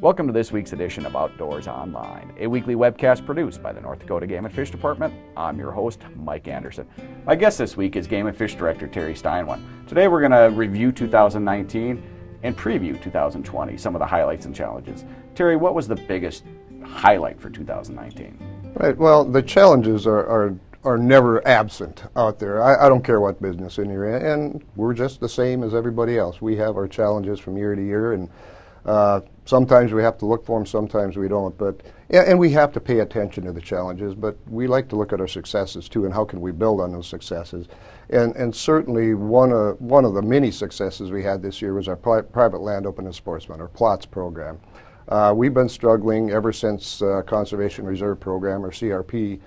Welcome to this week's edition of Outdoors Online, a weekly webcast produced by the North Dakota Game and Fish Department. I'm your host, Mike Anderson. My guest this week is Game and Fish Director Terry Steinwin. Today we're going to review 2019 and preview 2020, some of the highlights and challenges. Terry, what was the biggest highlight for 2019? Right, well, the challenges are never absent out there. I don't care what business in you're in, and we're just the same as everybody else. We have our challenges from year to year, and sometimes we have to look for them, sometimes we don't. And we have to pay attention to the challenges, but we like to look at our successes too, and how can we build on those successes. And certainly one of the many successes we had this year was our private land open to sportsmen, our PLOTS program. We've been struggling ever since Conservation Reserve Program, or CRP,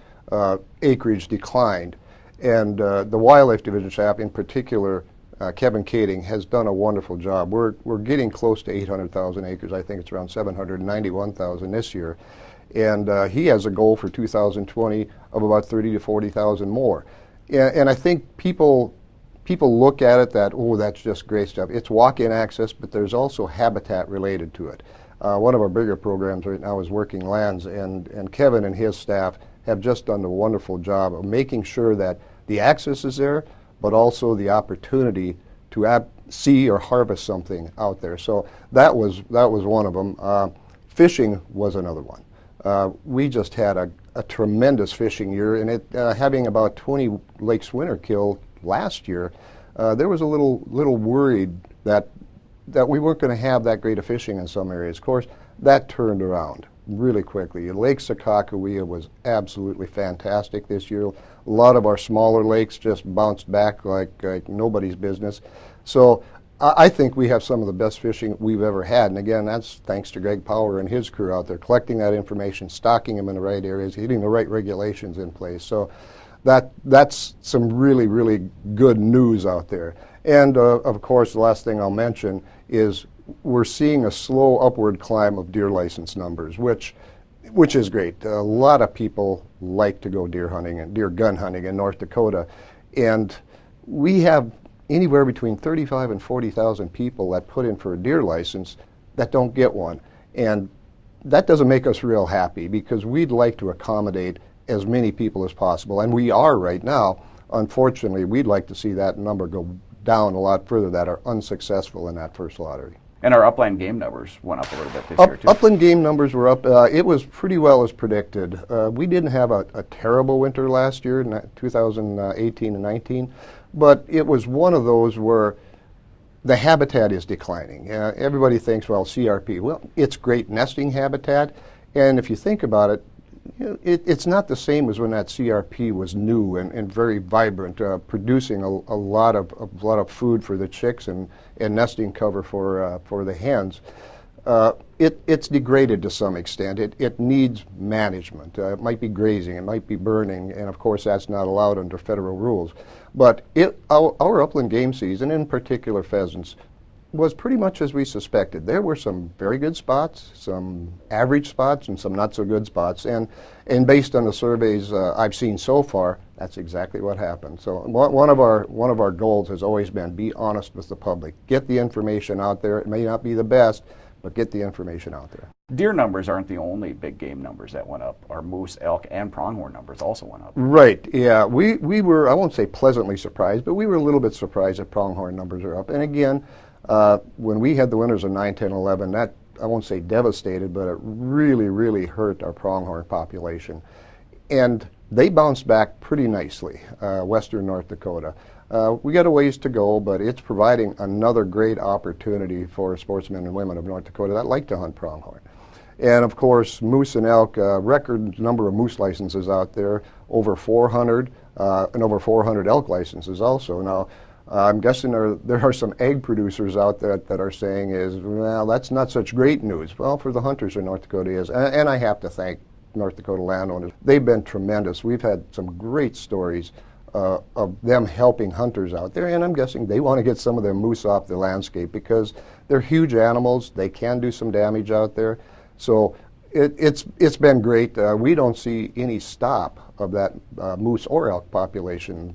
acreage declined. And the Wildlife Division staff, in particular, Kevin Kading, has done a wonderful job. We're getting close to 800,000 acres. I think it's around 791,000 this year. And he has a goal for 2020 of about 30 to 40,000 more. And I think people look at it that, oh, that's just great stuff. It's walk-in access, but there's also habitat related to it. One of our bigger programs right now is Working Lands, and Kevin and his staff have just done a wonderful job of making sure that the access is there, but also the opportunity to see or harvest something out there. So that was one of them. Fishing was another one. We just had a tremendous fishing year, and having about 20 lakes winter killed last year, there was a little worried that we weren't going to have that great of fishing in some areas. Of course, that turned around really quickly. Lake Sakakawea was absolutely fantastic this year. A lot of our smaller lakes just bounced back like nobody's business. So I think we have some of the best fishing we've ever had. And again, that's thanks to Greg Power and his crew out there collecting that information, stocking them in the right areas, getting the right regulations in place. So that's some really, really good news out there. And of course, the last thing I'll mention is we're seeing a slow upward climb of deer license numbers, which is great. A lot of people like to go deer hunting and deer gun hunting in North Dakota, and we have anywhere between 35 and 40,000 people that put in for a deer license that don't get one, and that doesn't make us real happy because we'd like to accommodate as many people as possible, and we are right now. Unfortunately, we'd like to see that number go down a lot further that are unsuccessful in that first lottery. And our upland game numbers went up a little bit this year, too. Upland game numbers were up. It was pretty well as predicted. We didn't have a terrible winter last year, in 2018 and 19, but it was one of those where the habitat is declining. Everybody thinks, well, CRP. Well, it's great nesting habitat, and if you think about it, it's not the same as when that CRP was new and very vibrant, producing a lot of food for the chicks and nesting cover for the hens. It's degraded to some extent. It needs management. It might be grazing, it might be burning, and of course that's not allowed under federal rules. But our upland game season, in particular pheasants, was pretty much as we suspected. There were some very good spots, some average spots, and some not so good spots. And based on the surveys I've seen so far, that's exactly what happened. So one of our goals has always been be honest with the public. Get the information out there. It may not be the best, but get the information out there. Deer numbers aren't the only big game numbers that went up. Our moose, elk, and pronghorn numbers also went up. Right, yeah. We were, I won't say pleasantly surprised, but we were a little bit surprised that pronghorn numbers are up. And again, when we had the winters of 9, 10, 11, that, I won't say devastated, but it really, really hurt our pronghorn population. And they bounced back pretty nicely, western North Dakota. We got a ways to go, but it's providing another great opportunity for sportsmen and women of North Dakota that like to hunt pronghorn. And of course, moose and elk, record number of moose licenses out there, over 400, and over 400 elk licenses also. Now, I'm guessing there are some egg producers out there that are saying well, that's not such great news. Well, for the hunters in North Dakota is, and I have to thank North Dakota landowners. They've been tremendous. We've had some great stories of them helping hunters out there, and I'm guessing they want to get some of their moose off the landscape because they're huge animals. They can do some damage out there. So it's been great. We don't see any stop of that moose or elk population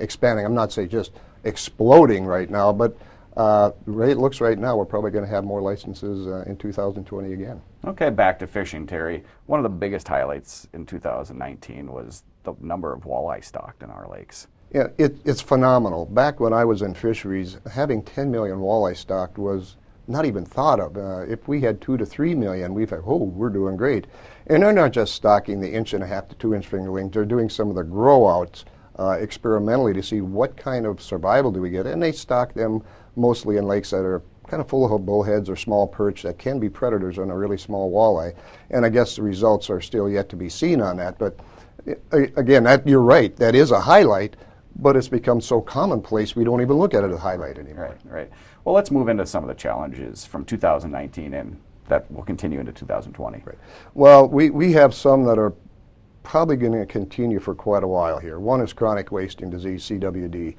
expanding. I'm not saying just exploding right now, but The way it looks right now, we're probably going to have more licenses in 2020 again. Okay, back to fishing, Terry. One of the biggest highlights in 2019 was the number of walleye stocked in our lakes. Yeah, it's phenomenal. Back when I was in fisheries, having 10 million walleye stocked was not even thought of. If we had 2 to 3 million, we'd have, oh, we're doing great. And they're not just stocking the 1.5 to 2 inch fingerlings, they're doing some of the grow outs experimentally to see what kind of survival do we get. And they stock them mostly in lakes that are kind of full of bullheads or small perch that can be predators on a really small walleye. And I guess the results are still yet to be seen on that. But again, you're right, that is a highlight, but it's become so commonplace we don't even look at it as a highlight anymore. Right. Well, let's move into some of the challenges from 2019 and that will continue into 2020. Right. Well, we have some that are probably going to continue for quite a while here. One is chronic wasting disease, CWD.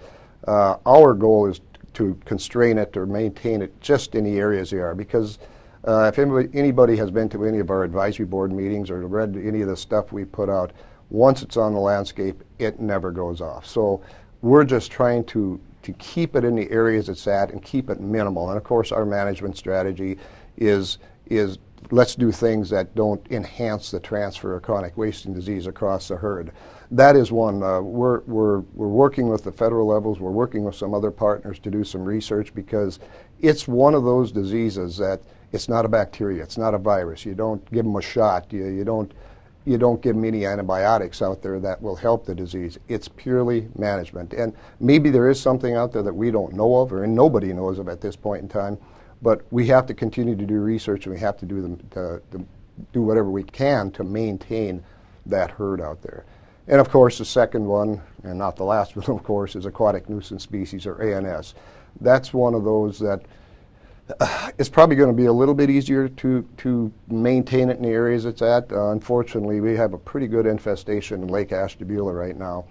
Our goal is to constrain it or maintain it just in the areas they are, because if anybody has been to any of our advisory board meetings or read any of the stuff we put out, once it's on the landscape, it never goes off. So we're just trying to keep it in the areas it's at and keep it minimal. And of course, our management strategy is let's do things that don't enhance the transfer of chronic wasting disease across the herd. That is one. We're working with the federal levels. We're working with some other partners to do some research, because it's one of those diseases that it's not a bacteria, it's not a virus. You don't give them a shot. You don't give them any antibiotics out there that will help the disease. It's purely management. And maybe there is something out there that we don't know of, or nobody knows of at this point in time. But we have to continue to do research, and we have to do whatever we can to maintain that herd out there. And of course, the second one, and not the last one, of course, is aquatic nuisance species, or ANS. That's one of those that it's probably going to be a little bit easier to maintain it in the areas it's at. Unfortunately, we have a pretty good infestation in Lake Ashtabula right now.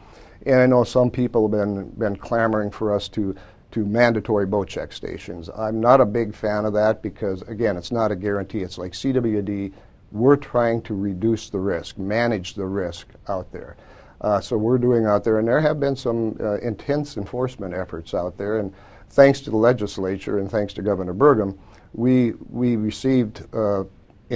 And I know some people have been clamoring for us to mandatory boat check stations. I'm not a big fan of that, because again, it's not a guarantee. It's like CWD. We're trying to reduce the risk, manage the risk out there. So we're doing out there, and there have been some intense enforcement efforts out there. And thanks to the legislature and thanks to Governor Burgum, we received an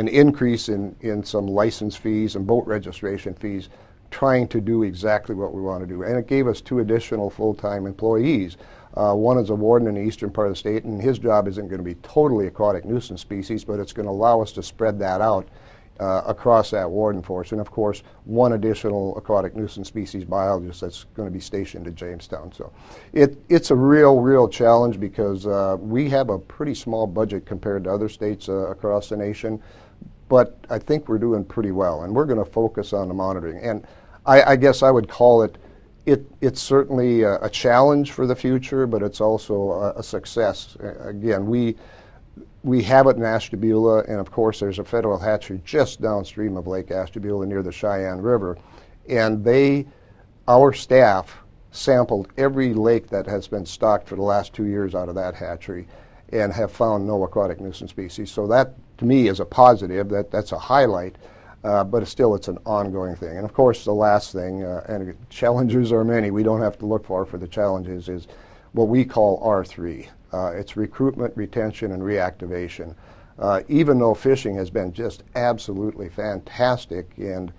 increase in some license fees and boat registration fees, trying to do exactly what we want to do. And it gave us 2 additional full-time employees. One is a warden in the eastern part of the state, and his job isn't going to be totally aquatic nuisance species, but it's going to allow us to spread that out across that warden force. And of course, 1 additional aquatic nuisance species biologist that's going to be stationed at Jamestown. So it's a real challenge, because we have a pretty small budget compared to other states across the nation, but I think we're doing pretty well, and we're going to focus on the monitoring. And I guess I would call it's certainly a challenge for the future, but it's also a success. Again, we have it in Ashtabula, and of course there's a federal hatchery just downstream of Lake Ashtabula near the Cheyenne River, and our staff sampled every lake that has been stocked for the last 2 years out of that hatchery and have found no aquatic nuisance species. So that, to me, is a positive. That's a highlight. But it's an ongoing thing. And of course, the last thing, and challenges are many, we don't have to look far for the challenges, is what we call R3. It's recruitment, retention, and reactivation. Even though fishing has been just absolutely fantastic, and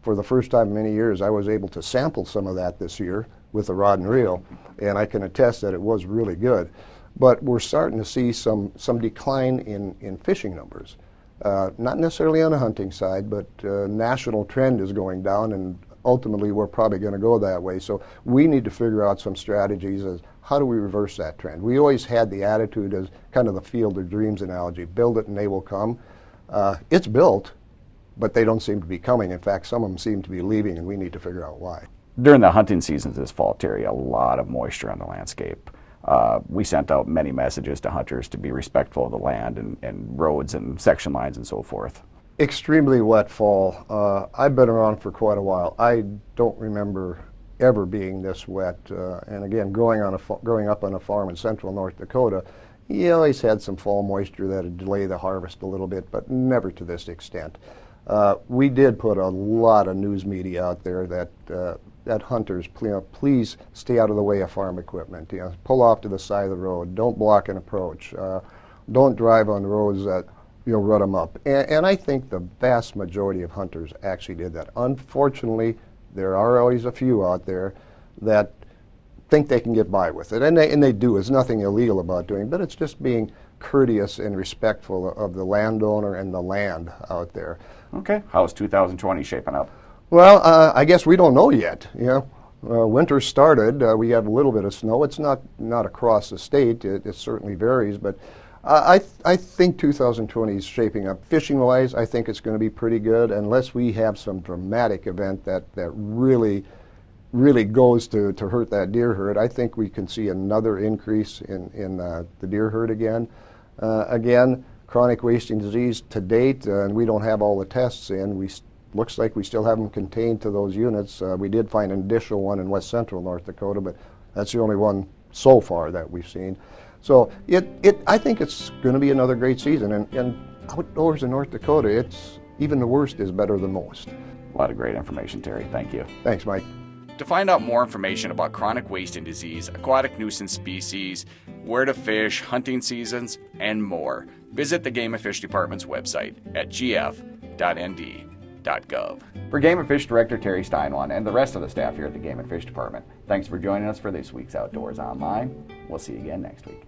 for the first time in many years, I was able to sample some of that this year with a rod and reel, and I can attest that it was really good. But we're starting to see some decline in fishing numbers. Not necessarily on the hunting side, but national trend is going down, and ultimately we're probably going to go that way. So we need to figure out some strategies as how do we reverse that trend. We always had the attitude as kind of the field of dreams analogy, build it and they will come. It's built, but they don't seem to be coming. In fact, some of them seem to be leaving, and we need to figure out why. During the hunting seasons this fall, Terry, a lot of moisture on the landscape. We sent out many messages to hunters to be respectful of the land and roads and section lines and so forth. Extremely wet fall. I've been around for quite a while. I don't remember ever being this wet. And again, growing up on a farm in central North Dakota, you always had some fall moisture that would delay the harvest a little bit, but never to this extent. We did put a lot of news media out there that hunters, please stay out of the way of farm equipment. Pull off to the side of the road. Don't block an approach. Don't drive on roads that rut them up. And I think the vast majority of hunters actually did that. Unfortunately, there are always a few out there that think they can get by with it, and they do. There's nothing illegal about doing it, but it's just being courteous and respectful of the landowner and the land out there. Okay, how's 2020 shaping up? Well, I guess we don't know yet. Winter started. We have a little bit of snow. It's not across the state. It certainly varies, but I think 2020 is shaping up. Fishing-wise, I think it's going to be pretty good, unless we have some dramatic event that really goes to hurt that deer herd. I think we can see another increase in the deer herd again. Again, chronic wasting disease to date, and we don't have all the tests in. Looks like we still have them contained to those units. We did find an additional one in west central North Dakota, but that's the only one so far that we've seen. So I think it's going to be another great season. And outdoors in North Dakota, even the worst is better than most. A lot of great information, Terry. Thank you. Thanks, Mike. To find out more information about chronic wasting disease, aquatic nuisance species, where to fish, hunting seasons, and more, visit the Game and Fish Department's website at gf.nd.gov. For Game and Fish Director Terry Steinwan and the rest of the staff here at the Game and Fish Department, thanks for joining us for this week's Outdoors Online. We'll see you again next week.